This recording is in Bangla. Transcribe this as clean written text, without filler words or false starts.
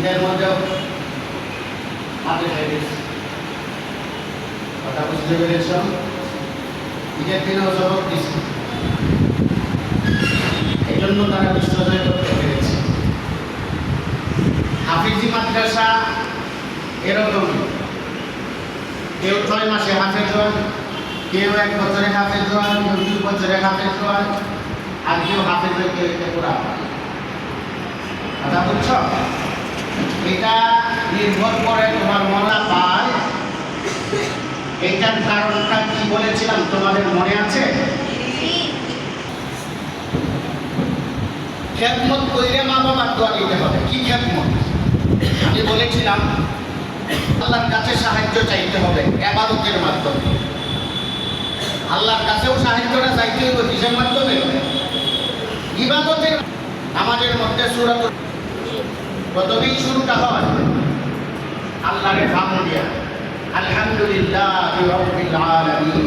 ঈদের মধ্যেও হাতে খাইতেছে। কথা বুঝতে পেরেছ? ঈদের দিনেও সবক দিচ্ছে, এই জন্য তারা বিশ্বজয় করতে পেরেছে। হাফিজি মাদ্রাসা এরকম, কেউ 6 মাসে হাফেজ হন, কেউ 1 বছরে হাফেজ হন, কেউ 2 বছরে হাফেজ হন, আর কেউ হাফেজ হয়ে কেউ এটা কোরআন। কথা বুঝছ? এটা নির্ভর করে তোমার মনা পায়। এটার কারণটা কি বলেছিলাম তোমাদের মনে আছে? খেদমত কইরে মা বাবার দোয়া নিতে হবে। কি খেদমত? আমি বলেছিলাম আল্লাহর কাছে সাহায্য চাইতে হবে ইবাদতের মাধ্যমে। আল্লাহর কাছেও সাহায্যটা চাইতে হবে কিসের মাধ্যমে? ইবাদতের। নামাজের মধ্যে সূরা প্রথমেই শুরুটা হয় আল্লাহরে হামদ দিয়া, আলহামদুলিল্লাহি রাব্বিল আলামিন।